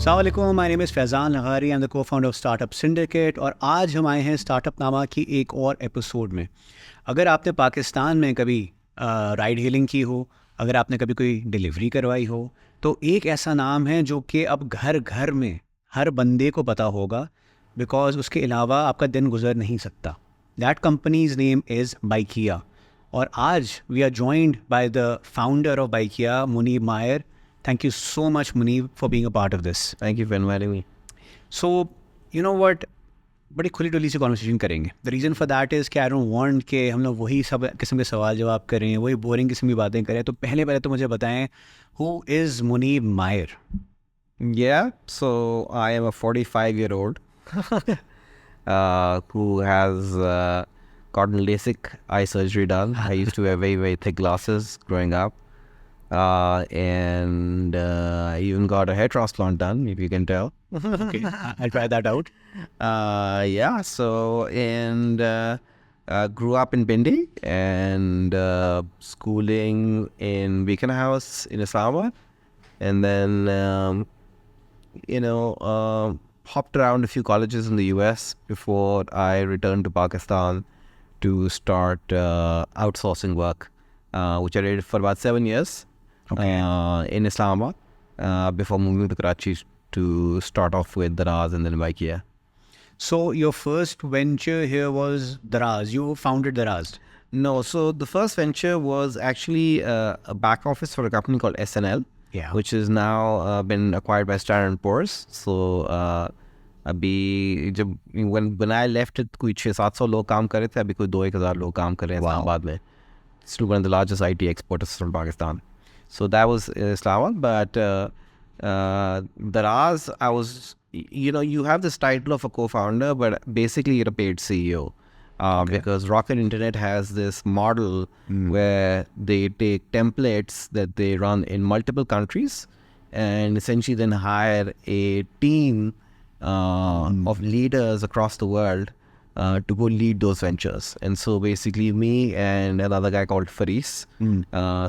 अस्सलाम वालेकुम, my name is Faizan Lagari, I am the co-founder of Startup Syndicate और आज हम आए हैं स्टार्टअप नामा की एक और एपिसोड में। अगर आपने पाकिस्तान में कभी राइड हेलिंग की हो, अगर आपने कभी कोई डिलीवरी करवाई हो, तो एक ऐसा नाम है जो कि अब घर घर में हर बंदे को पता होगा, बिकॉज उसके अलावा आपका दिन गुजर नहीं सकता। That company's name is Bykea. और आज we are joined by the founder of Bykea, Muneeb Maayr. Thank you so much, Muneeb, for being a part of this. Thank you for inviting me. So, you know what? बड़ी खुली डुली से conversation करेंगे. The reason for that is कि I don't want कि हम लोग वही सब किस्म के सवाल जवाब करें, वही बोरिंग किस्म की बातें करें. तो पहले तो मुझे बताएं, who is Munib Mayar? Yeah, so I am a 45-year-old who has gotten LASIK eye surgery done. I used to wear very, very thick glasses growing up. And I even got a hair transplant done, if you can tell. Okay, I'll try that out. Yeah, so, and grew up in Bindi and schooling in Beacon House in Islamabad. And then, hopped around a few colleges in the US before I returned to Pakistan to start outsourcing work, which I did for about 7 years in Islamabad before moving to Karachi to start off with Daraz and then Baikya. So, your first venture here was Daraz. You founded Daraz. No, so the first venture was actually a back office for a company called SNL. Yeah. Which is now been acquired by Standard & Poor's. So अभी जब when I left it कोई 600-700 लोग काम कर रहे थे, अभी कोई 2,000 लोग काम कर रहे हैं इस्लामाबाद में. It's still one of the largest IT exporters from Pakistan. So that was Islamabad. But Daraz, I was, you have this title of a co-founder, but basically you're a paid CEO. Because Rocket Internet has this model where they take templates that they run in multiple countries and essentially then hire a team of leaders across the world to go lead those ventures. And so basically me and another guy called Faris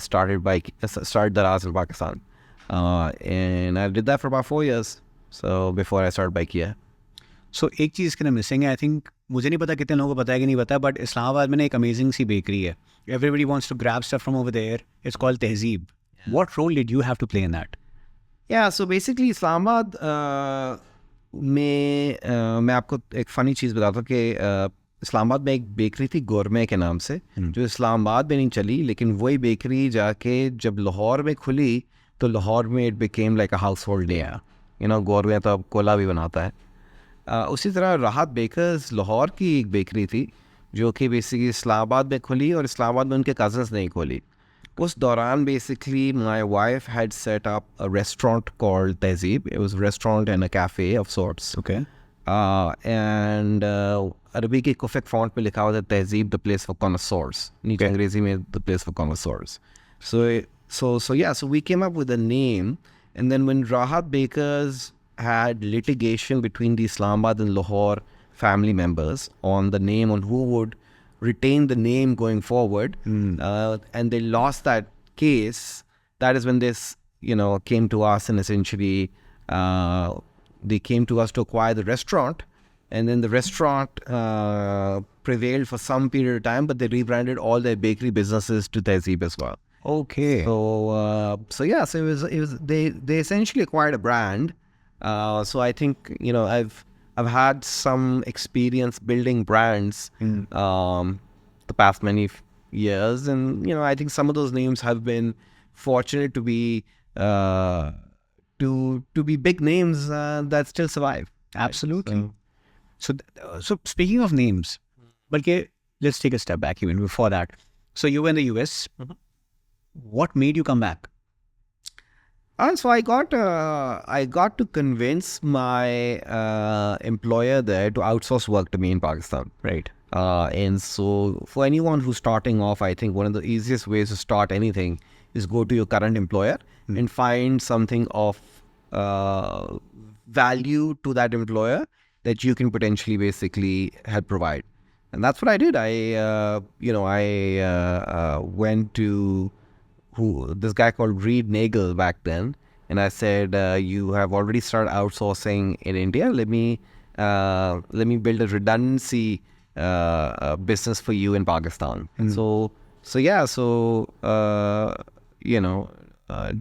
started Daraz in Pakistan. And I did that for about 4 years. So before I started Baikya. सो एक चीज़ इसके ना missing है, I think. मुझे नहीं पता कितने लोगों को पता है कि नहीं पता, बट इस्लामाबाद में ना एक अमेजिंग सी बेकरी है. Everybody wants to grab stuff from over there. It's called Tehzeeb. What role did you have to play in that? Yeah, so basically Islamabad में मैं आपको एक फ़नी चीज़ बताता हूँ कि इस्लामाबाद में एक बेकरी थी गोरमे के नाम से, जो इस्लामाबाद में नहीं चली, लेकिन वही बेकरी जाके जब लाहौर में खुली तो लाहौर में it became like a house hold name. गोरमे तो अब कोला भी बनाता है. उसी तरह राहत बेकर्स लाहौर की एक बेकरी थी जो कि बेसिकली इस्लामाबाद में खुली और इस्लामाबाद में उनके कज़न्स नहीं खोली. उस दौरान basically my wife had set up a restaurant called Tehzeeb. It was restaurant and a cafe of sorts. Okay. And Arabi के कुफिक फॉन्ट पे लिखा हुआ था तहजीब द प्लेस फॉर कॉनसोर्स. नीचे अंग्रेजी में the place for concourse. So we came up with a name, and then when Rahat Bakers had litigation between the Islamabad and Lahore family members on the name, on who would retain the name going forward, and they lost that case. That is when this, came to us, and essentially they came to us to acquire the restaurant, and then the restaurant prevailed for some period of time, but they rebranded all their bakery businesses to Tehzeeb as well. Okay. So it was they essentially acquired a brand. So I think I've had some experience building brands the past many years, and I think some of those names have been fortunate to be to be big names that still survive. Absolutely. So speaking of names, but let's take a step back even before that. So you were in the US. What made you come back? So I got to convince my employer there to outsource work to me in Pakistan. Right. And so for anyone who's starting off, I think one of the easiest ways to start anything is go to your current employer and find something of value to that employer that you can potentially basically help provide. And that's what I did. I went to this guy called Reed Nagel back then, and I said, you have already started outsourcing in India. Let me build a redundancy business for you in Pakistan.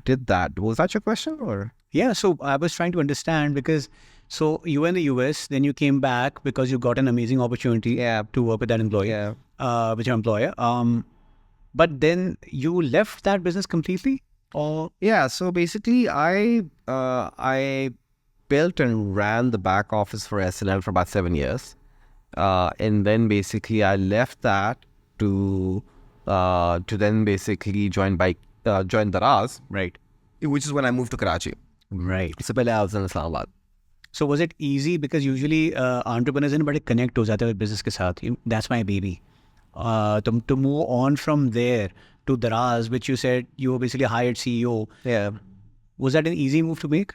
Did that. Was that your question, or? Yeah, so I was trying to understand because so you were in the US, then you came back because you got an amazing opportunity to work with that employee, with your employer. But then you left that business completely, or Yeah, so basically, I built and ran the back office for SNL for about 7 years, and then basically I left that to then basically join Daraz, right? which is when I moved to Karachi. Right. So पहले I was in Islamabad. So was it easy because usually entrepreneurs in बड़े connect हो जाते हैं business के साथ. That's my baby. To move on from there to Daraz, which you said you were basically a hired CEO. Yeah. Was that an easy move to make?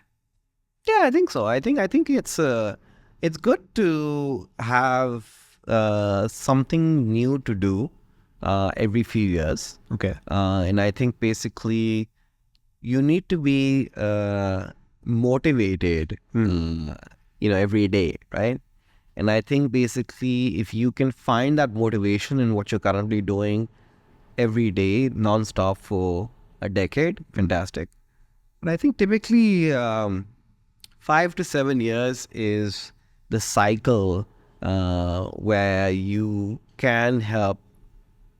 Yeah, I think so. I think it's good to have something new to do every few years. Okay. And I think basically you need to be motivated, every day, right? And I think basically if you can find that motivation in what you're currently doing every day, nonstop for a decade, fantastic. But I think typically 5 to 7 years is the cycle where you can help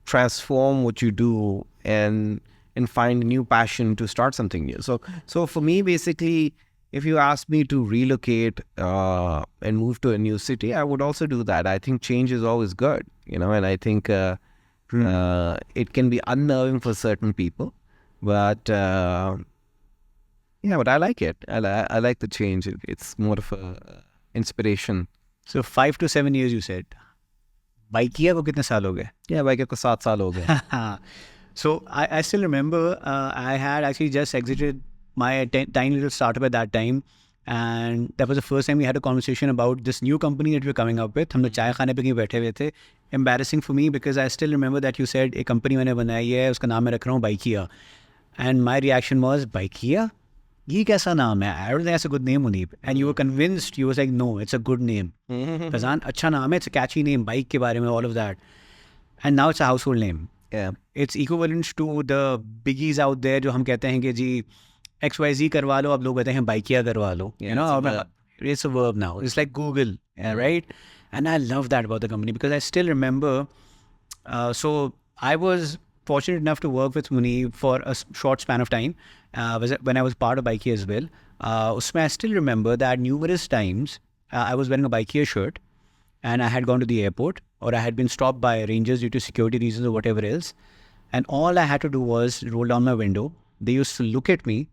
transform what you do and find a new passion to start something new. So for me, basically, if you ask me to relocate and move to a new city, I would also do that. I think change is always good, and I think it can be unnerving for certain people, but but I like it. I like the change. It's more of a inspiration. So 5 to 7 years you said. Baikia को कितने साल हो गए? Yeah, Bykea को 7 साल हो गए. So I still remember I had actually just exited my tiny little startup at that time, and that was the first time we had a conversation about this new company that we're coming up with. हम लोग चाय खाने पे कहीं बैठे हुए थे. Embarrassing for me because I still remember that you said एक company मैंने बनाई है, उसका नाम मैं रख रहा हूँ Baikia, and my reaction was Baikia? ये कैसा नाम है? I don't think that's a good name, Muneeb. And you were convinced. You was like, no, it's a good name. Fazan, अच्छा नाम है. It's a catchy name. Bike के बारे में, all of that. And now it's a household name. Yeah. It's equivalent to the biggies out there जो हम कहते हैं कि जी XYZ करवा लो, अब लोग कहते हैं Baikia करवा लो. It's a verb now. It's like Google, right? And I love that about the company because I still remember. So I was fortunate enough to work with Muneeb for a short span of time when I was part of Baikia as well. I still remember that numerous times I was wearing a Baikia shirt and I had gone to the airport or I had been stopped by rangers due to security reasons or whatever else. And all I had to do was roll down my window. They used to look at me,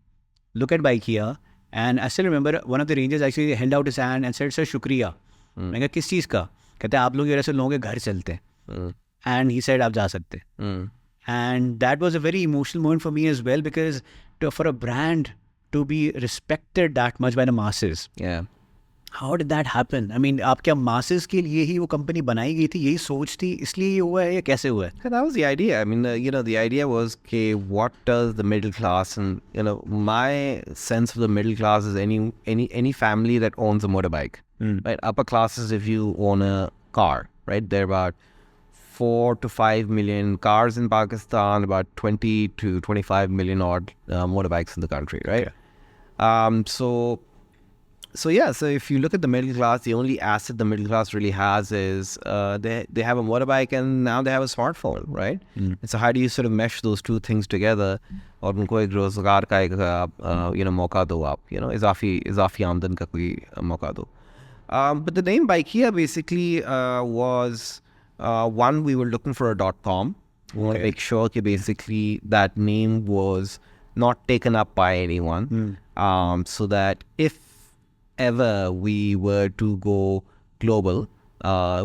look at Baikia, and I still remember one of the rangers actually held out his hand and said, "Sir, shukriya." मैं कहा किस चीज़ का? कहते आप लोग ऐसे लोगों के घर चलते हैं. And he said आप जा सकते. And that was a very emotional moment for me as well because for a brand to be respected that much by the masses. Yeah. How did that happen? I mean, आप क्या masses के लिए ही वो company बनाई गई थी, यही सोच थी, इसलिए ये हुआ है या कैसे हुआ है? That was the idea. I mean, the idea was, okay, what does the middle class, and my sense of the middle class is any family that owns a motorbike, right? Upper classes, if you own a car, right? There are about 4 to 5 million cars in Pakistan, about 20 to 25 million odd motorbikes in the country, right? Yeah. So if you look at the middle class, the only asset the middle class really has is they have a motorbike and now they have a smartphone, right? And so how do you sort of mesh those two things together? और उनको एक रोजगार का एक मौका दो आप, इजाफी आमदन का कोई मौका दो. But the name Baikia basically was one, we were looking for a .com. We want to make sure that basically that name was not taken up by anyone, so that if ever we were to go global,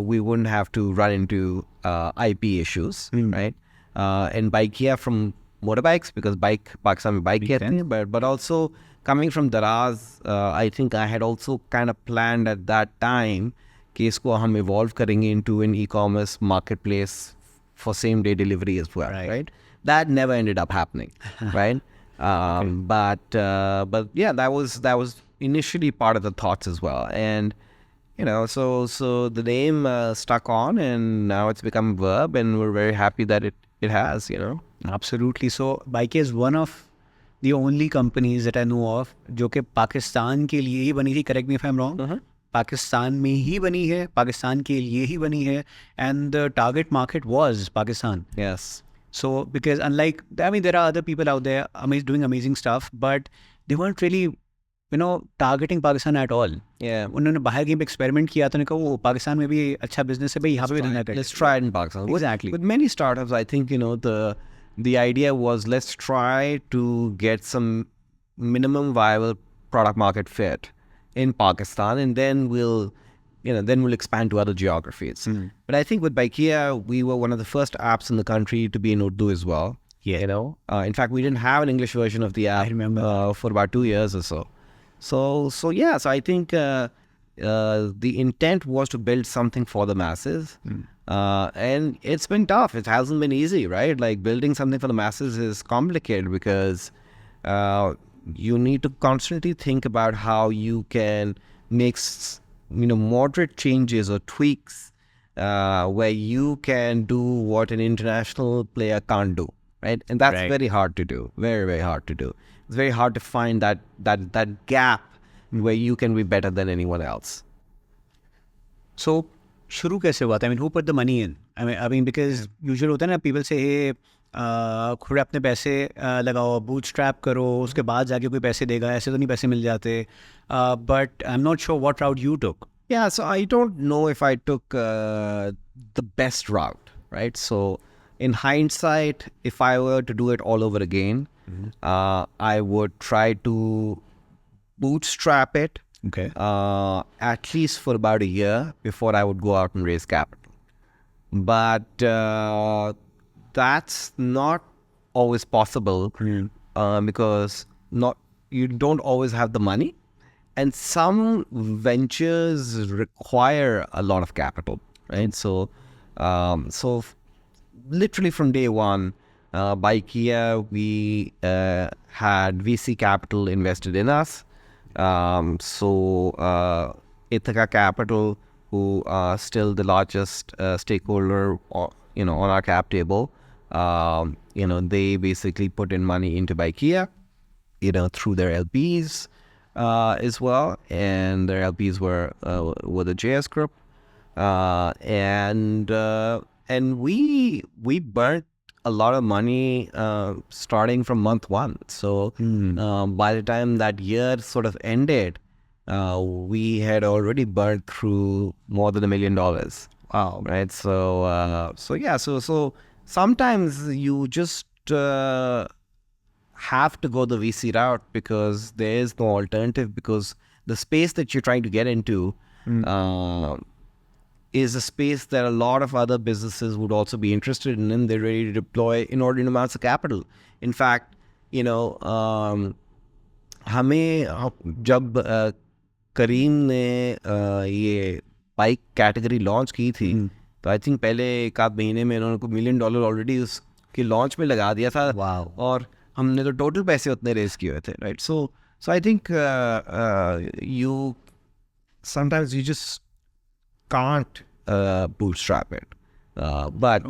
we wouldn't have to run into IP issues, right? And Baikia from motorbikes, because Pakistan में bike कहते हैं, but also coming from Daraz, I think I had also kind of planned at that time कि इसको हम evolve करेंगे into an e-commerce marketplace for same day delivery as well, right? That never ended up happening, right? But yeah, that was initially part of the thoughts as well. And so the name stuck on, and now it's become a verb, and we're very happy that it has. Absolutely. So Bike is one of the only companies that I know of जो कि पाकिस्तान के लिए ही बनी थी. Correct me if I'm wrong. Pakistan में ही बनी है, पाकिस्तान के लिए ही बनी है, and the target market was Pakistan. Yes. So because unlike, I mean, there are other people out there doing amazing stuff, but they weren't really, targeting Pakistan at all. Yeah. उन्होंने बाहर कहीं पे एक्सपेरिमेंट किया तो उन्होंने कहा वो पाकिस्तान में भी अच्छा बिजनेस है भाई, यहाँ पे भी धंधा करें. Let's try it in Pakistan. Exactly. With many startups, I think the idea was, let's try to get some minimum viable product market fit in Pakistan, and then we'll expand to other geographies. But I think with Baikia, we were one of the first apps in the country to be in Urdu as well. Yeah. In fact, we didn't have an English version of the app. I remember. For about 2 years or so. So yeah. So I think the intent was to build something for the masses. And it's been tough. It hasn't been easy, right? Like building something for the masses is complicated because you need to constantly think about how you can make moderate changes or tweaks where you can do what an international player can't do, right? And that's very hard to do. Very, very hard to do. It's very hard to find that gap where you can be better than anyone else. So शुरू कैसे हुआ था? I mean, who put the money in? I mean, because usually होता है ना, people say, hey, खुद अपने पैसे लगाओ, bootstrap करो, उसके बाद जाके कोई पैसे देगा, ऐसे तो नहीं पैसे मिल जाते. But I'm not sure what route you took. Yeah, so I don't know if I took the best route, right? So in hindsight, if I were to do it all over again, I would try to bootstrap it. Okay. At least for about a year before I would go out and raise capital. But that's not always possible because you don't always have the money, and some ventures require a lot of capital, right? So literally from day one, by Kia, we had VC capital invested in us. Ithaca Capital, who are still the largest stakeholder, on our cap table, they basically put in money into Baikia, through their LPs as well, and their LPs were the JS Group, and we burnt a lot of money starting from month one. So by the time that year sort of ended, we had already burned through more than $1 million. Wow. Right. So yeah. So sometimes you just have to go the VC route because there is no alternative, because the space that you're trying to get into is a space that a lot of other businesses would also be interested in, and they're ready to deploy inordinate amounts of capital. In fact, हमें जब करीम ने ये bike category launch की थी, तो I think पहले एक आध महीने में इन्होंने $1 million ऑलरेडी उसके लॉन्च में लगा दिया था. और हमने तो टोटल पैसे उतने रेज किए हुए थे, right? So I think you sometimes you just can't bootstrap it. But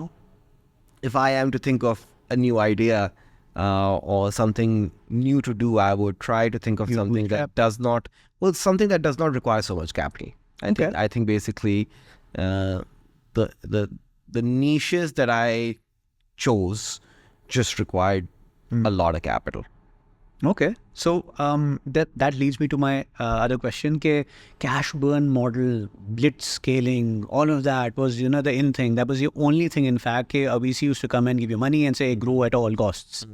if I am to think of a new idea or something new to do, I would try to think of something that does not require so much capital. I think basically the niches that I chose just required a lot of capital. Okay. So that leads me to my other question, ke cash burn model, blitz scaling, all of that was, the in thing. That was the only thing, in fact, ke a VC used to come and give you money and say, grow at all costs.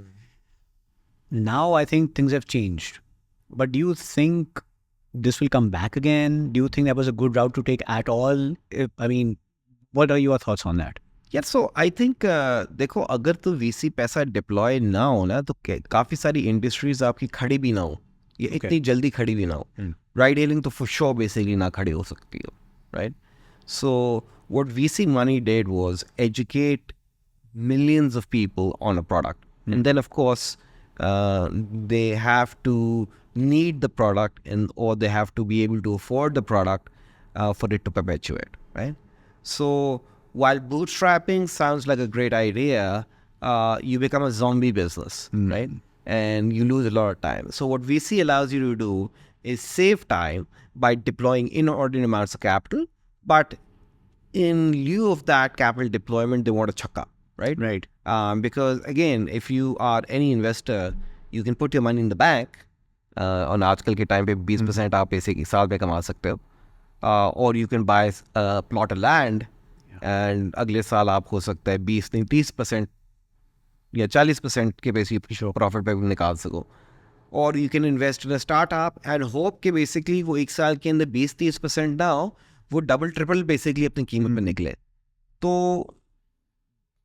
Now I think things have changed. But do you think this will come back again? Do you think that was a good route to take at all? What are your thoughts on that? Yeah, so I think देखो, अगर तो VC पैसा deploy ना हो ना, तो काफ़ी सारी इंडस्ट्रीज आपकी खड़ी भी ना हो, ये इतनी जल्दी खड़ी भी ना हो. राइड हेलिंग तो फॉर श्योर बेसिकली ना खड़ी हो सकती हो, right? So what VC money did was educate millions of people on a product, and then of course they have to need the product or they have to be able to afford the product for it to perpetuate, right? So while bootstrapping sounds like a great idea, you become a zombie business, right? And you lose a lot of time. So what VC allows you to do is save time by deploying inordinate amounts of capital, but in lieu of that capital deployment, they want to chuck up, right? Right. Because again, if you are any investor, you can put your money in the bank. On आजकल के time पे 20% आप पैसे एक साल में कमा सकते हो, और you can buy a plot of land, and अगले साल आप हो सकता है 20 नहीं 30% या 40% के पैसे प्रॉफिट पे निकाल सको. और you can invest in a startup and hope कि बेसिकली वो एक साल के अंदर 20-30% ना हो, वो डबल ट्रिपल बेसिकली अपनी कीमत पे निकले. तो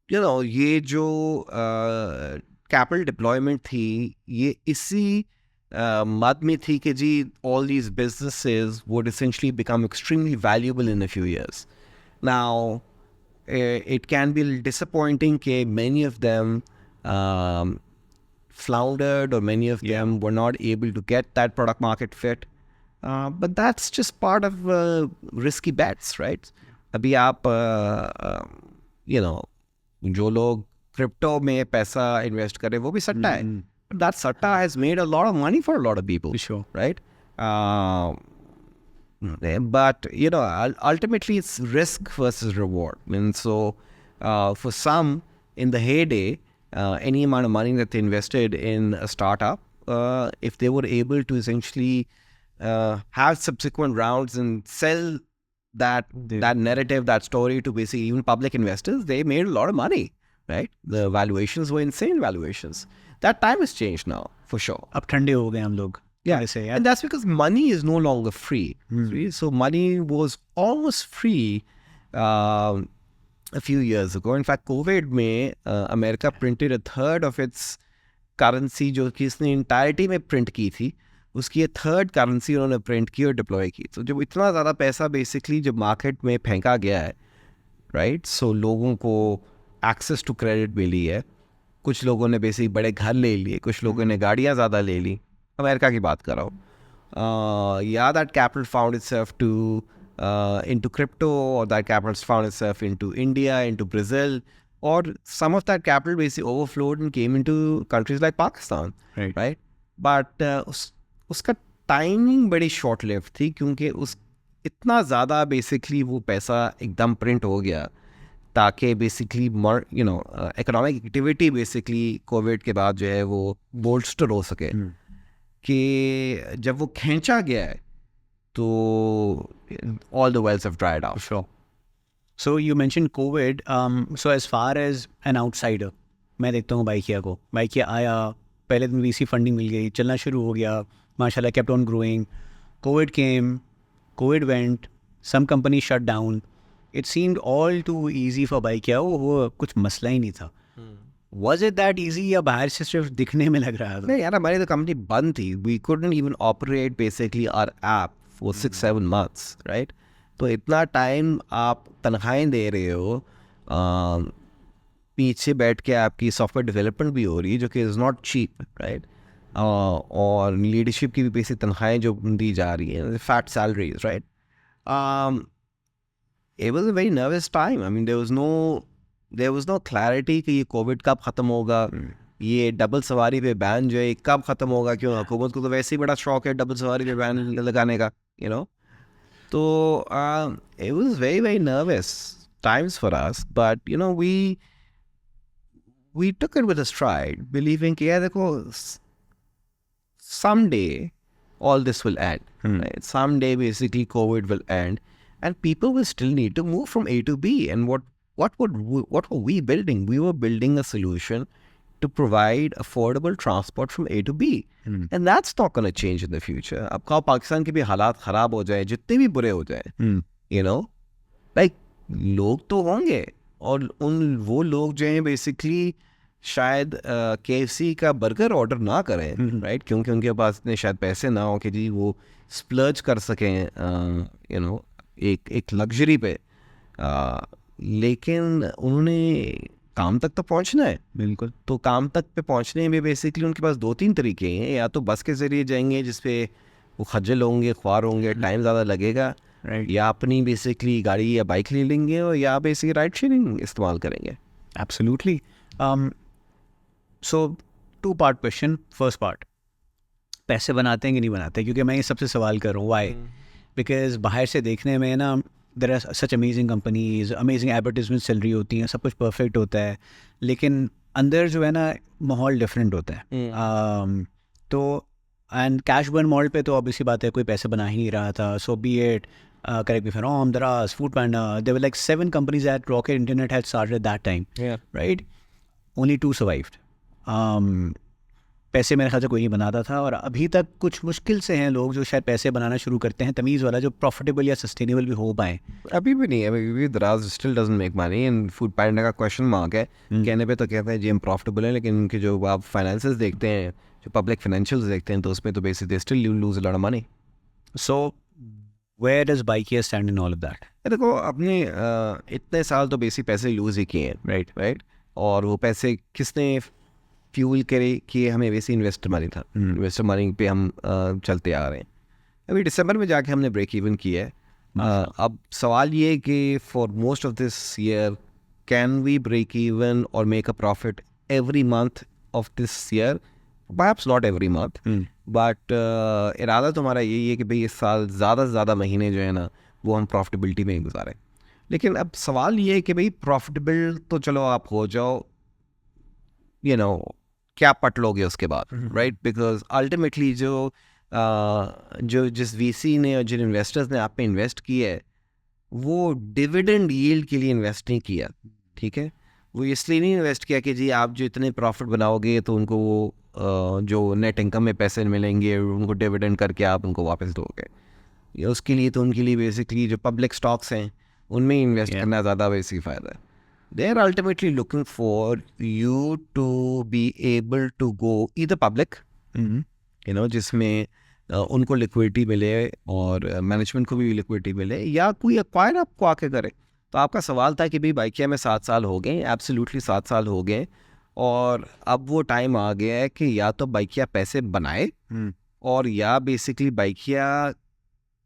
ये जो कैपिटल डिप्लॉयमेंट थी, ये इसी मद में थी कि जी all these businesses would essentially become extremely valuable in a few years. Now, it can be disappointing that many of them floundered, or many of them were not able to get that product market fit. But that's just part of risky bets, right? अभी आप जो लोग crypto में पैसा invest करें वो भी सट्टा है. That satta has made a lot of money for a lot of people. For sure. Right? But, ultimately it's risk versus reward. And so, for some, in the heyday, any amount of money that they invested in a startup, if they were able to essentially have subsequent rounds and sell that narrative, that story to basically even public investors, they made a lot of money, right? The valuations were insane valuations. That time has changed now, for sure. अब ठंडे हो गए हम लोग. Yeah, and that's because money is no longer free. So money was almost free a few years ago. In fact, COVID में America printed a third of its currency जो कि इसने entirety में print की थी, उसकी ये third currency उन्होंने print की और deploy की. तो जब इतना ज़्यादा पैसा basically जब market में फेंका गया है, right? So लोगों को access to credit मिली है. कुछ लोगों ने बेसिक बड़े घर ले लिए, कुछ लोगों ने गाड़ियाँ ज़्यादा ले ली. अमेरिका की बात कर रहा हूँ. That capital found itself to into crypto, or that capital found itself into India, into Brazil, or some of that capital basically overflowed and came into countries like Pakistan, right? But उसका timing बड़ी short lived थी, क्योंकि इतना ज़्यादा basically वो पैसा एकदम print हो गया ताकि basically economic activity basically Covid के बाद जो है वो बोल्स्टर हो सके. कि जब वो खींचा गया है तो all the wells have dried out. Sure. So you mentioned COVID. So as far as an outsider, मैं देखता हूँ बाइकिया को. बाइकिया आया, पहले दिन VC फंडिंग मिल गई, चलना शुरू हो गया, माशाल्लाह kept on growing. COVID came, COVID went, some companies shut down. It seemed all too easy for Bykea. वो कुछ मसला ही नहीं था. Was it that easy, या बाहर से सिर्फ दिखने में लग रहा था? नहीं यार, हमारी तो कंपनी बंद थी. We couldn't even operate basically our app for 6-7 months, right? तो इतना टाइम आप तनख्वाहें दे रहे हो, पीछे बैठ के आपकी सॉफ्टवेयर डेवलपमेंट भी हो रही है जो कि इज़ नॉट चीप, राइट? और लीडरशिप की भी बेसिक तनख्वाहें जो दी जा रही हैं, fat salaries, right? It was a very nervous time. I mean, there was no clarity कि ये कोविड कब ख़त्म होगा, ये डबल सवारी पे बैन जो है कब ख़त्म होगा, क्यों हुकूमत को तो वैसे ही बड़ा शौक है डबल सवारी पे बैन लगाने का, तो it was very very nervous times for us, but we took it with a stride, believing कि यार देखो someday all this will end, right? Someday basically COVID will end and people will still need to move from A to B. And what were we building? We were building a solution to provide affordable transport from A to B. And that's not going to change in the future. अब कहो पाकिस्तान के भी हालात ख़राब हो जाए, जितने भी बुरे हो जाए, like लोग तो होंगे, और वो लोग जो हैं बेसिकली शायद KFC का बर्गर ऑर्डर ना करें, राइट? क्योंकि उनके पास इतने शायद पैसे ना हो कि जी वो स्प्लर्ज कर सकें एक लग्जरी पे. लेकिन उन्होंने काम तक तो पहुंचना है। बिल्कुल। तो काम तक पे पहुंचने में बेसिकली उनके पास 2-3 तरीके हैं, या तो बस के ज़रिए जाएंगे जिसपे वो खज्जल होंगे, ख्वार होंगे, टाइम ज़्यादा लगेगा, राइट। या अपनी बेसिकली गाड़ी या बाइक ले लेंगे, और या बेसिकली राइड शेयरिंग इस्तेमाल करेंगे। एब्सोल्युटली। सो 2 part क्वेश्चन। फर्स्ट पार्ट, पैसे बनाते हैं कि नहीं बनाते? क्योंकि मैं ये सबसे सवाल कर रहा हूँ, वाई? बिकॉज बाहर से देखने में ना there are such amazing companies, amazing advertisement चल रही होती हैं, सब कुछ परफेक्ट होता है, लेकिन अंदर जो है ना माहौल डिफरेंट होता है। तो एंड कैश बर्न मॉडल पे तो ऑब्वियसली बात है, कोई पैसे बना ही नहीं रहा था। So be it correct me if I am wrong, Daraz, Foodpanda, there were like 7 companies that Rocket Internet had started at that time, right? Only 2 survived. पैसे मेरे ख्याल से कोई नहीं बनाता था, और अभी तक कुछ मुश्किल से हैं लोग जो शायद पैसे बनाना शुरू करते हैं तमीज़ वाला, जो प्रॉफिटेबल या सस्टेनेबल भी हो पाए। अभी भी नहीं है, अभी भी Daraz still doesn't make money, and Foodpanda का क्वेश्चन मार्क है। कहने पे तो कहते हैं जी हम प्रॉफिटेबल है, लेकिन उनके जो आप फाइनेंसेस देखते हैं, जो पब्लिक फाइनेंशियल्स देखते हैं, तो उसमें तो basically still lose lot of money. So where does Bykea stand in all of that? देखो, अपने इतने साल तो बेसिक पैसे लूज ही किए हैं, राइट, और वो पैसे किसने फ्यूल करे कि हमें वैसे इन्वेस्टर मनी था, इन्वेस्टर मनी पे हम चलते आ रहे हैं। अभी दिसंबर में जाके हमने ब्रेक इवन किया है। अब सवाल ये है कि for most of this year can we break even or make a profit every month of this year? Perhaps not every month, but इरादा तो हमारा यही है कि भाई इस साल ज़्यादा से ज़्यादा महीने जो है ना वो हम प्रॉफिटेबिलिटी में गुजारें। लेकिन अब सवाल ये है कि भाई प्रॉफिटेबल तो चलो आप हो जाओ, यू नो, क्या पट लोगे उसके बाद, राइट? बिकॉज अल्टीमेटली जो जिस वीसी ने और जिन इन्वेस्टर्स ने आप पे इन्वेस्ट किया है, वो डिविडेंड यील्ड के लिए इन्वेस्ट नहीं किया, ठीक है? वो इसलिए नहीं इन्वेस्ट किया कि जी आप जो इतने प्रॉफिट बनाओगे तो उनको वो जो नेट इनकम में पैसे मिलेंगे उनको डिविडेंड करके आप उनको वापस दोगे, या उसके लिए तो उनके लिए बेसिकली जो पब्लिक स्टॉक्स हैं उनमें इन्वेस्ट करना ज़्यादा बेसिक फ़ायदा है। They are ultimately looking for you to be able to go either public, you know, जिसमें उनको लिक्विडिटी मिले और मैनेजमेंट को भी लिक्विडिटी मिले, या कोई एक्वायर आपको आके करे। तो आपका सवाल था कि भाई बाइकिया में 7 साल हो गए, एब्सोल्युटली 7 साल हो गए, और अब वो टाइम आ गया है कि या तो बाइकिया पैसे बनाए, और या बेसिकली बाइकिया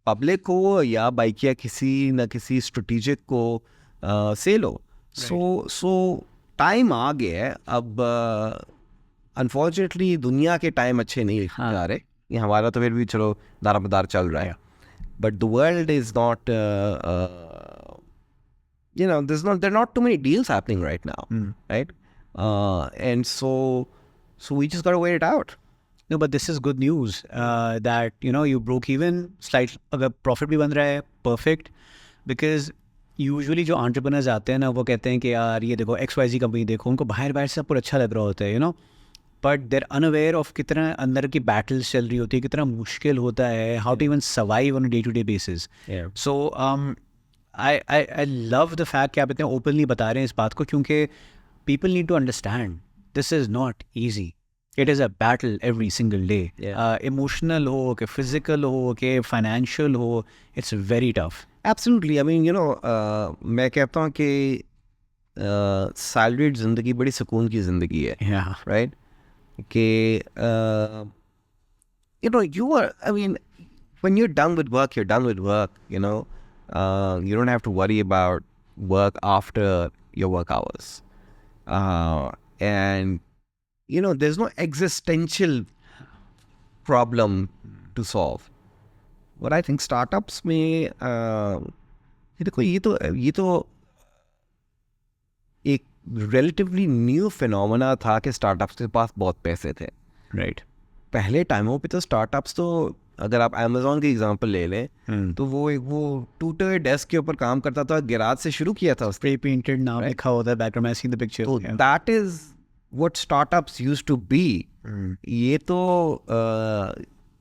पब्लिक हो, या बाइकिया किसी न किसी स्ट्रेटेजिक को सेल हो। सो टाइम आ गया है अब। अनफॉर्चुनेटली दुनिया के टाइम अच्छे नहीं जा रहे, ये हमारा तो फिर भी चलो दारोमदार चल रहा है, but the world is not, you know, there are not too many deals happening right now, right? And so we just got to wait it out. No, but this is good news that, you know, you broke even slightly, अगर profit भी बन रहा है, perfect, because usually जो entrepreneurs आते हैं ना वो कहते हैं कि यार ये देखो XYZ कंपनी देखो, उनको बाहर से सब कुछ अच्छा लग रहा होता है, you know, but there unaware of कितना अंदर की बैटल्स चल रही होती है, कितना मुश्किल होता है, how to even survive on day to day basis. So I love the fact कि आप इतने ओपनली बता रहे हैं इस बात को, क्योंकि people need to understand this is not easy, it is a battle every single day, emotional हो कि फिजिकल हो कि फाइनेंशियल हो, it's very tough. Absolutely, I mean, you know, मैं कहता हूँ कि सैलरीड ज़िंदगी बड़ी सुकून की ज़िंदगी है, राइट? कि you know, you are, I mean, when you're done with work, you're done with work, you know. You don't have to worry about work after your work hours, and you know, there's no existential problem to solve. But I think startups में देखो ये तो एक relatively new phenomena था कि startups के पास बहुत पैसे थे, राइट? पहले टाइमों पे तो स्टार्टअप्स तो, अगर आप अमेज़ॉन की एग्जांपल ले लें, तो वो टूटे हुए डेस्क के ऊपर काम करता था, गैराज से शुरू किया था, स्प्रे पेंटेड नाम लिखा होता है बैकग्राउंड में, आई सी द पिक्चर। तो that is what startups used to be. ये तो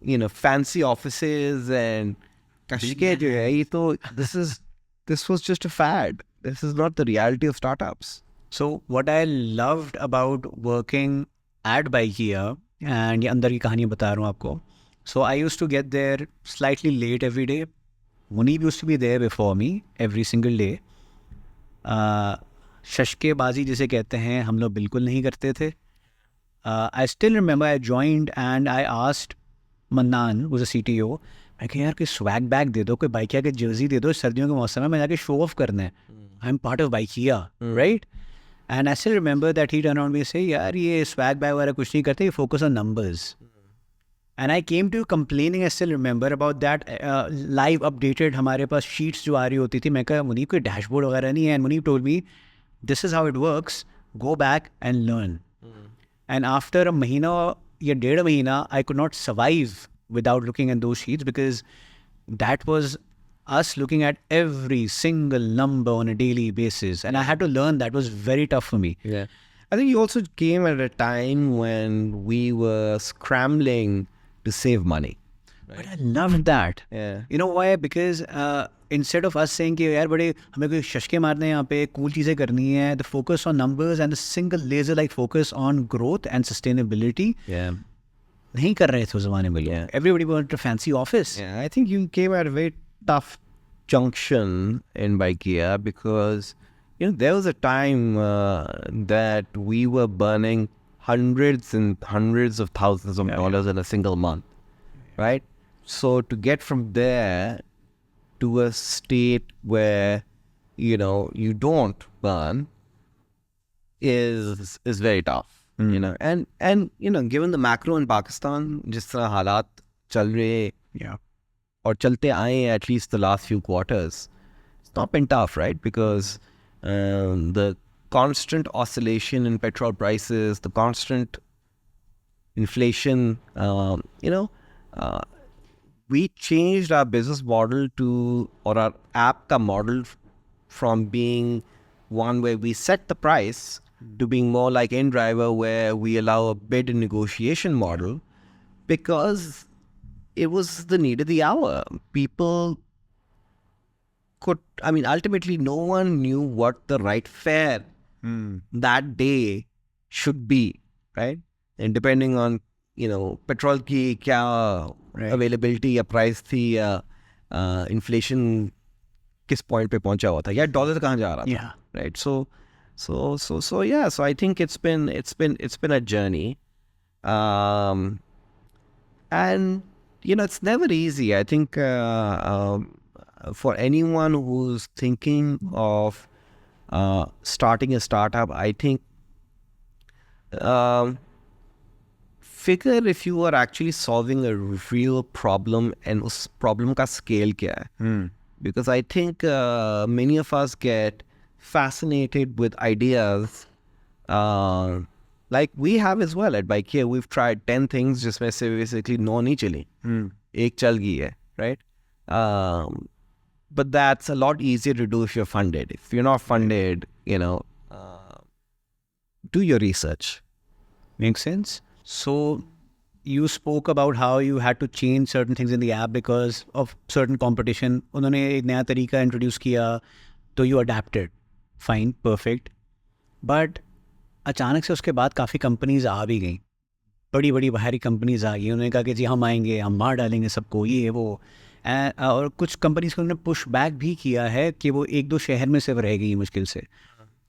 you know fancy offices and कशके जो है, ये तो this was just a fad, this is not the reality of startups. So what I loved about working at Baikia, and ये अंदर की कहानी बता रहा हूँ आपको. So I used to get there slightly late every day. Munib used to be there before me every single day. शशकेबाजी जिसे कहते हैं हम लोग बिल्कुल नहीं करते थे. आई still remember I joined and I asked mannan was a CTO. मैं कहा यार कोई स्वैग बैग दे दो, कोई बाइकिया के जर्सी दे दो, सर्दियों के मौसम में मैं जाके शो ऑफ करना है. I am part of Bykea, right? And I still remember that he turn around me से यार ये स्वैग बैग वगैरह कुछ नहीं करते, ये focus on numbers. And I came to complaining, I still remember about that live updated हमारे पास शीट्स जो आ रही होती थी. मैं कहा मुनीब कोई डैशबोर्ड वगैरह नहीं है. And Muneeb told me this is how it works, go back and learn. And after a महीना या 1.5 महीना I could not survive without looking at those sheets, because that was us looking at every single number on a daily basis, and I had to learn. That was very tough for me. Yeah. I think you also came at a time when we were scrambling to save money. But I loved that. Yeah. You know why? Because instead of us saying कि यार बड़े हमें कोई शशके मारने हैं यहाँ पे, cool चीज़ें करनी है, the focus on numbers and the single laser like focus on growth and sustainability Yeah. नहीं कर रहे थे उस ज़माने में. Yeah. Everybody wanted a fancy office. Yeah, I think you came at a very tough junction in Baikia, because there was a time that we were burning hundreds and hundreds of thousands of dollars in a single month, right? So to get from there to a state where you don't burn is very tough. And given the macro in Pakistan, जिस तरह हालात चल रहे Yeah. और चलते आए at least the last few quarters, it's not been tough, right? Because the constant oscillation in petrol prices, the constant inflation, we changed our business model or our app ka model from being one where we set the price to being more like InDriver, where we allow a bid and negotiation model, because it was the need of the hour. People ultimately no one knew what the right fare that day should be, right? And depending on, petrol ki kya availability या price थी या inflation किस point पे पहुंचा हुआ था या dollar कहाँ जा रहा था, Yeah. right? So yeah, so I think it's been a journey, and it's never easy. I think for anyone who's thinking of starting a startup, I think figure if you are actually solving a real problem and us problem ka scale kya hai. Because I think many of us get fascinated with ideas, like we have as well at Baikia. We've tried 10 things जिसमें से basically 9 नहीं चली, एक चल गई है, right? But that's a lot easier to do if you're funded. If you're not funded, do your research. Makes sense. So you spoke about how you had to change certain things in the app because of certain competition. उन्होंने एक नया तरीका introduce किया, तो you adapted. Fine, perfect. But अचानक से उसके बाद काफ़ी कंपनीज आ भी गई, बड़ी बड़ी बाहरी कंपनीज आ गई. उन्होंने कहा कि जी हम आएंगे, हम मार डालेंगे सबको, ये वो. और कुछ कंपनीज को उन्होंने पुश बैक भी किया है कि वो 1-2 शहर में सिर्फ रह गई मुश्किल से.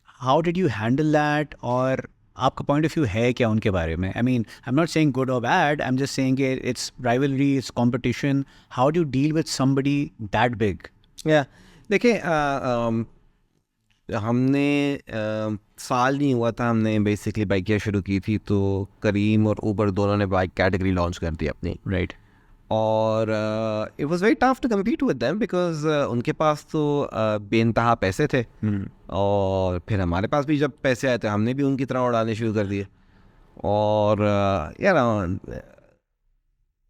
How did you handle that, और आपका पॉइंट ऑफ व्यू है क्या उनके बारे में? I mean I am not saying good or bad, I am just saying it's rivalry, it's competition. How do you deal with somebody that big? या देखिए, हमने साल नहीं हुआ था, हमने बेसिकली बाइकिया शुरू की थी, तो करीम और ऊबर दोनों ने बाइक कैटेगरी लॉन्च कर दी अपनी, राइट. और it was very tough to compete with them, because उनके पास तो बेइंतहा पैसे थे, और फिर हमारे पास भी जब पैसे आए थे हमने भी उनकी तरह उड़ाने शुरू कर दिए. और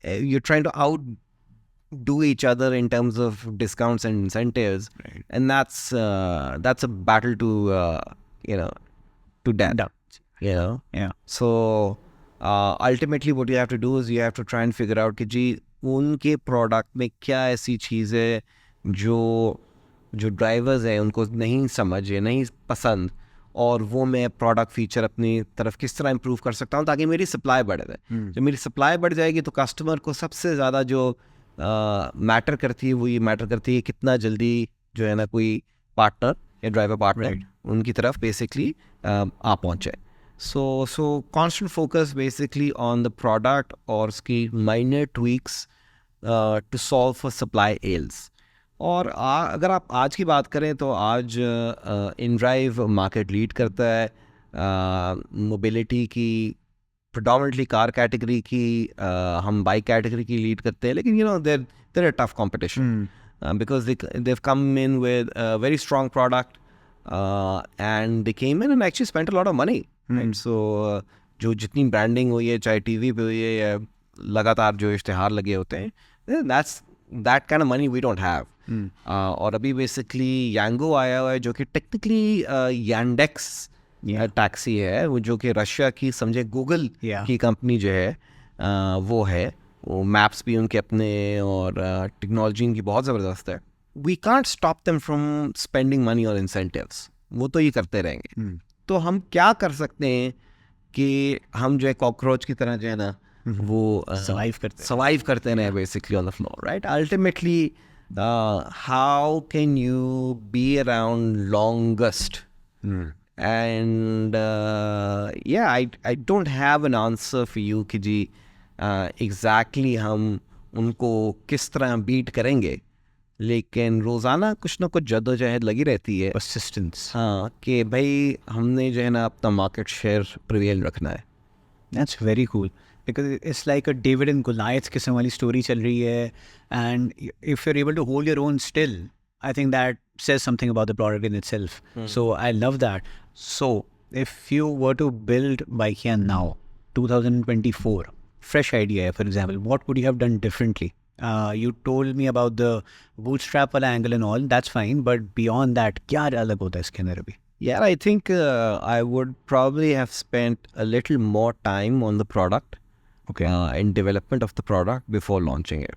you're trying to outdo each other in terms of discounts and incentives, Right. and that's a battle to death. Yeah. So ultimately what you have to do is you have to try and figure out कि जी उनके product में क्या ऐसी चीज़ है जो drivers हैं उनको नहीं समझ है, नहीं पसंद, और वो मैं प्रोडक्ट फीचर अपनी तरफ किस तरह इम्प्रूव कर सकता हूँ ताकि मेरी सप्लाई बढ़ जाए. जब मेरी सप्लाई बढ़ जाएगी तो कस्टमर को सबसे ज़्यादा जो मैटर करती है वो ये मैटर करती है कितना जल्दी जो है ना कोई पार्टनर या ड्राइवर पार्टनर उनकी तरफ बेसिकली आ पहुँचे. So constant focus basically on the product और उसकी minor tweaks to solve for supply ails. और अगर आप आज की बात करें तो आज InDrive मार्केट लीड करता है मोबिलिटी की, predominantly कार कैटेगरी की, हम बाइक कैटेगरी की लीड करते हैं, लेकिन they're a tough competition because they've come in with a very strong product and they came in and actually spent a lot of money. Right? So जो जितनी branding हुई है, चाहे टीवी पे हुई है या लगातार जो इश्तिहार लगे होते हैं, that's that kind of money we don't have. और अभी बेसिकली यांगो आया हुआ है जो कि टेक्निकली यांडेक्स टैक्सी है, वो जो कि रशिया की समझे गूगल की कंपनी जो है वो है, वो मैप्स भी उनके अपने और टेक्नोलॉजी इनकी बहुत ज़बरदस्त है. We can't stop them from spending money on incentives, वो तो ये करते रहेंगे. तो हम क्या कर सकते हैं कि हम जो है कॉकरोच की तरह जो है ना वो सर्वाइव करते हैं basically on the floor, right? Ultimately how can you be around longest? And I don't have an answer for you कि जी exactly हम उनको किस तरह बीट करेंगे, लेकिन रोज़ाना कुछ ना कुछ जद्दोजहद लगी रहती है, persistence. हाँ, कि भाई हमने जो है ना अपना मार्केट शेयर प्रिवेल रखना है. That's very cool because it's like a David and Goliath किस्म वाली story चल रही है, and if you're able to hold your own still, I think that says something about the product in itself. So I love that. So if you were to build Bikeya now, 2024, fresh idea, for example, what would you have done differently? You told me about the bootstrap wala angle and all, that's fine, but beyond that, क्या अलग होता है इसके अंदर अभी? Yeah, I think I would probably have spent a little more time on the product, in development of the product before launching it.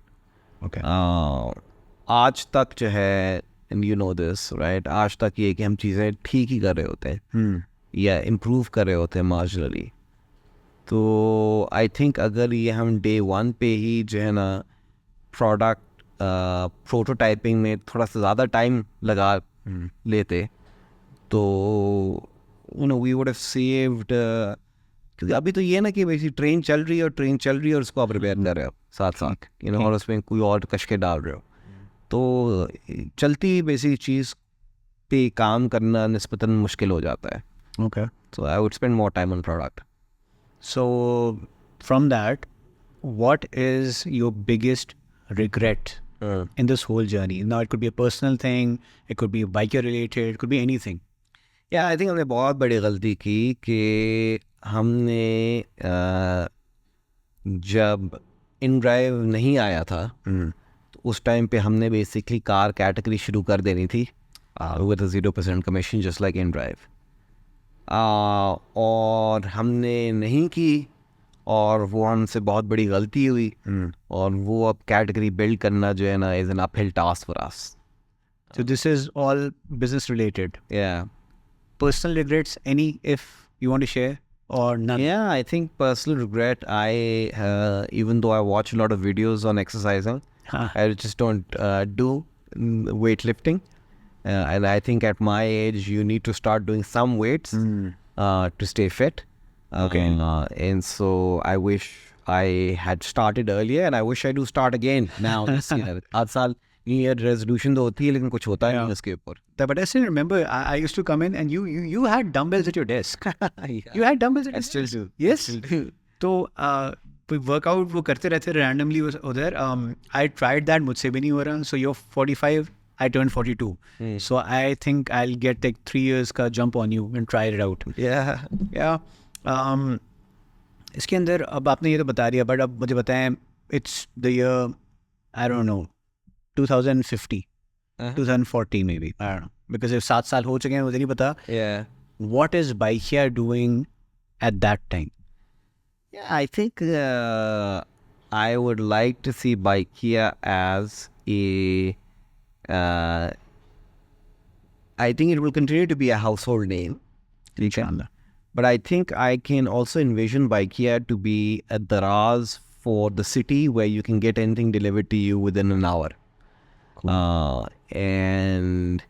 आज तक जो है, and you know this, right? आज तक ये कि हम चीज़ें ठीक ही कर रहे होते हैं या improve कर रहे होते हैं marginally. तो I think अगर ये हम day one पे ही जो है ना product prototyping में थोड़ा सा ज़्यादा time लगा लेते, तो we would have saved क्योंकि अभी तो ये ना कि वैसी ट्रेन चल रही है और उसको आप रिपेयर कर रहे हो साथ और उसमें कोई और कशके डाल रहे हो, तो चलती बेसिक चीज़ पे काम करना निस्बतन मुश्किल हो जाता है. Okay. So I would spend more time on product. So from that, what is your biggest regret in this whole journey? Now it could be a personal thing, it could be biker related, it could be anything. Yeah, I think हमने बहुत बड़ी गलती की कि हमने जब InDrive नहीं आया था तो उस टाइम पे हमने बेसिकली कार कैटेगरी शुरू कर देनी थी with a 0% commission just like InDrive. और हमने नहीं की और वो हमसे बहुत बड़ी गलती हुई और वो अब कैटेगरी बिल्ड करना जो है ना is an uphill task for us. So this is all business related. Yeah. Personal regrets, any if you want to share or none? Yeah, I think personal regret, even though I watch a lot of videos on exercising, I just don't do weightlifting. And I think at my age, you need to start doing some weights to stay fit. And so I wish I had started earlier, and I wish I do start again now this year. हर साल New Year resolution तो होती है, लेकिन कुछ होता नहीं उसके ऊपर. But I still remember, I used to come in and you had dumbbells at your desk. Yeah. You had dumbbells at your I still desk. do. Yes. I still do. तो वर्कआउट वो करते रहते randomly उधर. I tried that, मुझसे भी नहीं हो रहा. So you're 45, I turned 42. So I think I'll get like 3 years का jump on you and try it out. Yeah. इसके अंदर अब आपने ये तो बता दिया, बट अब मुझे बताएं, it's the year, I don't know, 2050, 2040 maybe, I don't know, because if 7 साल हो चुके हैं मुझे नहीं पता. Yeah. What is Bikeya doing at that time? Yeah, I think I would like to see Bikeya as a I think it will continue to be a household name. Inshallah. But I think I can also envision Bikeya to be a daraz for the city where you can get anything delivered to you within an hour. Cool. And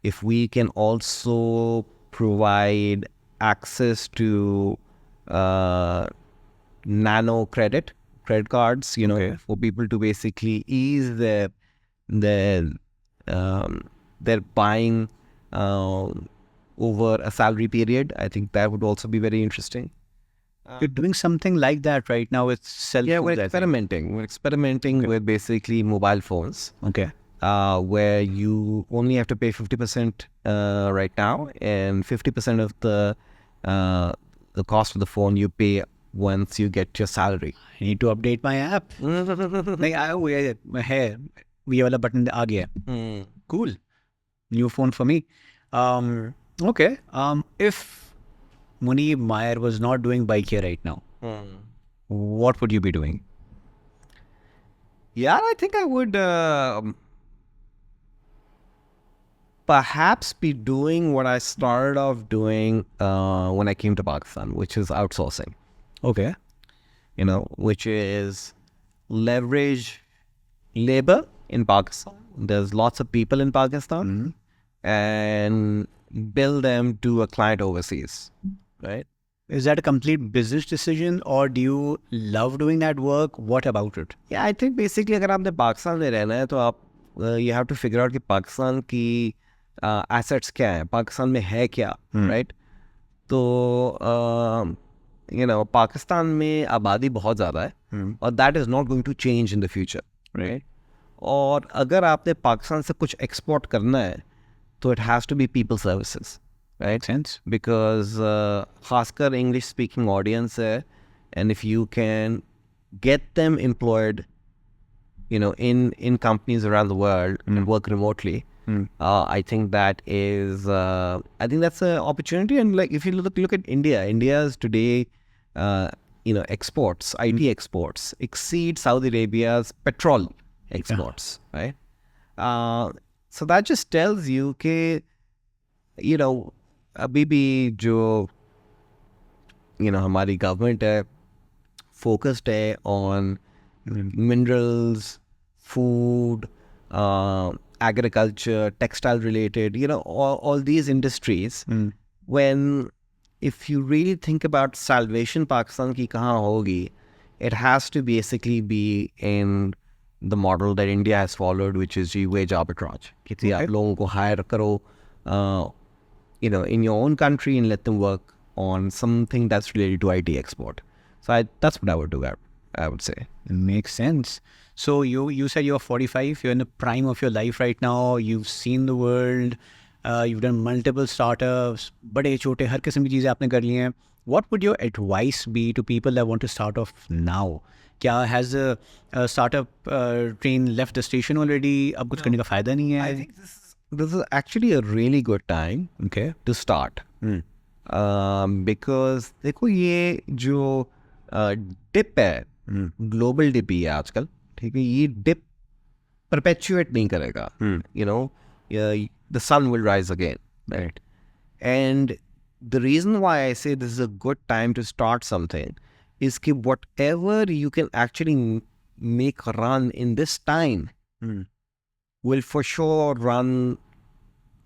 if we can also provide access to nano credit cards, you know, Okay. for people to basically ease their their buying over a salary period. I think that would also be very interesting. You're doing something like that right now with cell Yeah, phones, we're I think. experimenting. We're experimenting with basically mobile phones, Okay. where you only have to pay 50% right now, and 50% of the cost of the phone you pay once you get your salary. I need to update my app. नहीं आया हुआ है ये वाला button आ गया. Cool. New phone for me. Okay. If Muneeb Meyer was not doing bike here right now, what would you be doing? Yeah, I think I would perhaps be doing what I started off doing when I came to Pakistan, which is outsourcing. Okay. You know, which is leverage labor in Pakistan. There's lots of people in Pakistan, and bill them to a client overseas, right? Is that a complete business decision or do you love doing that work? What about it? Yeah, I think basically अगर आपने पाकिस्तान में रहना है तो आप you have to figure out कि पाकिस्तान की assets क्या है, पाकिस्तान में है क्या, right? तो you know, पाकिस्तान में आबादी बहुत ज़्यादा है और that is not going to change in the future, right? और अगर आपने पाकिस्तान से कुछ export करना है तो it has to be people services, right? Sense? Because खासकर English speaking audience है, and if you can get them employed, you know, in companies around the world and work remotely, I think that is I think that's an opportunity. And like if you look at India's today you know, exports, IT exports exceed Saudi Arabia's petrol exports, right? So that just tells you कि you know, अभी भी जो you know हमारी government है focused है on minerals, food, agriculture, textile related, you know, all these industries. When if you really think about salvation Pakistan ki kahan hogi, it has to basically be in the model that India has followed, which is wage arbitrage. कि आप लोगों को hire करो, you know, in your own country and let them work on something that's related to IT export. So that's what I would do. I would say. Makes sense. So you said you're 45. You're in the prime of your life right now. You've seen the world. You've done multiple startups. बड़े छोटे हर किस्म की चीज़ें आपने कर ली हैं. What would your advice be to people that want to start off now? क्या has the startup train left the station already? अब कुछ करने का फायदा नहीं है? I think this is actually a really good time Okay. to start. Because देखो ये जो dip है, global dip ही है आजकल, ठीक है? ये dip perpetuate नहीं करेगा. You know, the sun will rise again, right? And the reason why I say this is a good time to start something is कि whatever you can actually make run in this time will for sure run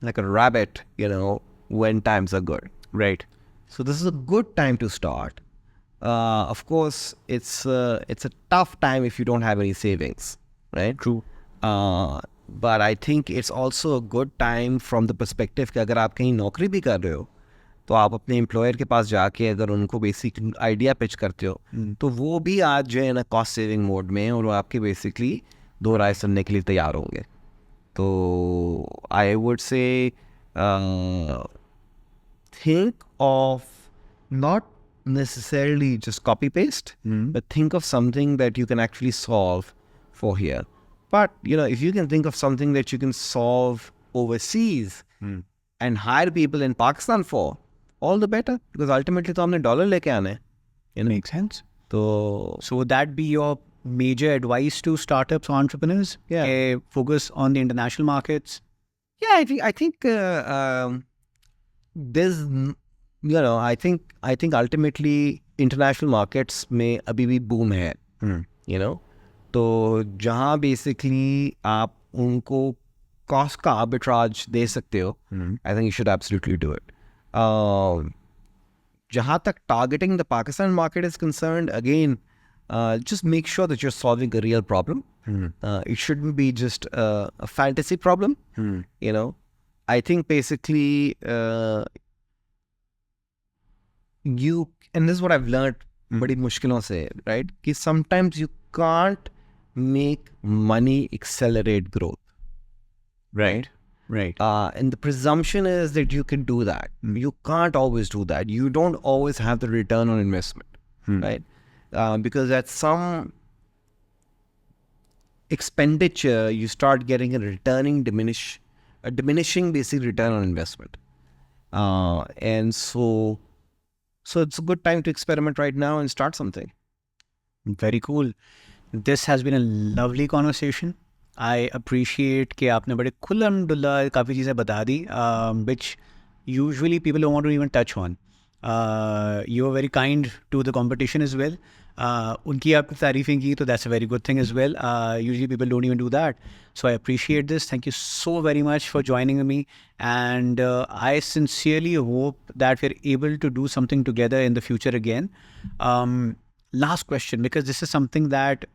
like a rabbit, you know, when times are good. Right. So this is a good time to start. Of course, it's a tough time if you don't have any savings, right? True. But I think it's also a good time from the perspective कि अगर आप कहीं नौकरी भी कर रहे हो तो आप अपने एम्प्लॉयर के पास जाके अगर उनको बेसिक आइडिया पिच करते हो तो वो भी आज जो है ना कॉस्ट सेविंग मोड में और वो आपके बेसिकली दो राय सुनने के लिए तैयार होंगे. तो I would say think of not necessarily just copy paste, but think of something that you can actually solve for here. But, you know, if you can think of something that you can solve overseas and hire people in Pakistan for, all the better, because ultimately तो हमने dollar लेके आने हैं. It makes sense. तो So would that be your major advice to startups or entrepreneurs? Yeah. Focus on the international markets. yeah, I think there's, you know, I think ultimately international markets में अभी भी boom है, you know. तो जहाँ basically आप उनको cost का arbitrage दे सकते हो, I think you should absolutely do it. जहाँ तक targeting the Pakistan market is concerned, again, just make sure that you're solving a real problem. It shouldn't be just a fantasy problem. You know, I think basically and this is what I've learned बड़ी मुश्किलों से, right? कि sometimes you can't make money accelerate growth, right? Right. And the presumption is that you can do that. You can't always do that. You don't always have the return on investment, right? Because at some expenditure, you start getting a diminishing basic return on investment. And so it's a good time to experiment right now and start something. Very cool. This has been a lovely conversation. I appreciate कि आपने बड़े खुल्लम-दुल्ला काफ़ी चीज़ें बता दी, which usually people don't want to even touch on. You were very kind to the competition as well. उनकी आपने तारीफ़ें की, तो that's a very good thing as well. Usually people don't even do that. So I appreciate this. Thank you so very much for joining me. And I sincerely hope that we're able to do something together in the future again. Last question, because this is something that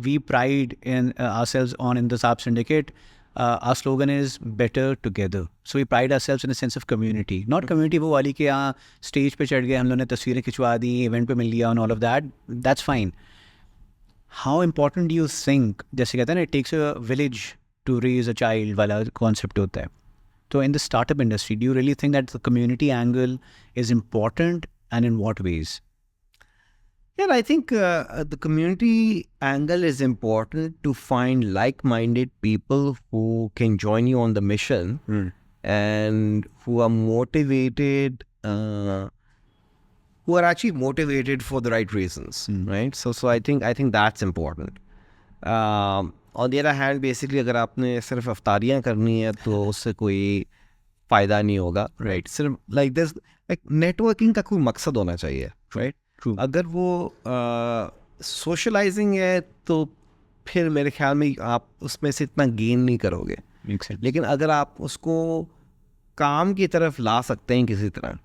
we pride in ourselves on in the Saab Syndicate. Our slogan is better together. So we pride ourselves in a sense of community. Not community वो वाली कि हाँ stage पे चढ़ गए, हम लोगों ने तस्वीरें खिंचवा दी, event पे मिल लिया and all of that. That's fine. How important do you think, जैसे कहते हैं ना, it takes a village to raise a child वाला concept होता है. So in the startup industry, do you really think that the community angle is important, and in what ways? Yeah, I think the community angle is important to find like-minded people who can join you on the mission and who are motivated, who are actually motivated for the right reasons, right? So I think that's important. On the other hand, basically, अगर आपने सिर्फ अफ्तारियाँ करनी है तो उससे कोई फायदा नहीं होगा, right? सिर्फ like this, like networking का कोई मकसद होना चाहिए, right? True. अगर वो सोशलाइजिंग है तो फिर मेरे ख्याल में आप उसमें से इतना गेन नहीं करोगे. Makes sense. लेकिन अगर आप उसको काम की तरफ ला सकते हैं किसी तरह,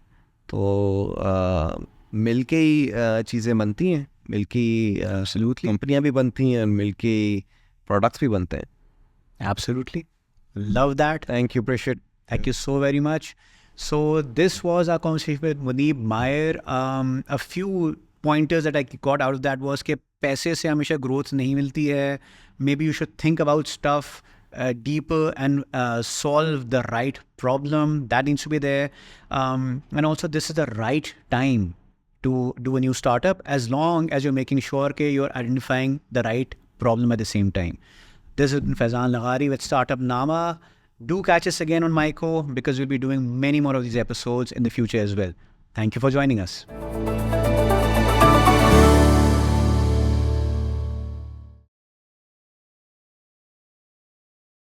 तो मिलके ही चीज़ें बनती हैं, मिलके कंपनियां भी बनती हैं, मिलके प्रोडक्ट्स भी बनते हैं. Absolutely. Love that. Thank you, appreciate. Thank you so very much. So this was our conversation with Muneeb Meyer. A few pointers that I got out of that was कि पैसे से हमेशा growth नहीं मिलती है. Maybe you should think about stuff deeper and solve the right problem. That needs to be there. And also this is the right time to do a new startup, as long as you're making sure that you're identifying the right problem at the same time. This is Faizan Laghari with Startup Nama. Do catch us again on Myco, because we'll be doing many more of these episodes in the future as well. Thank you for joining us.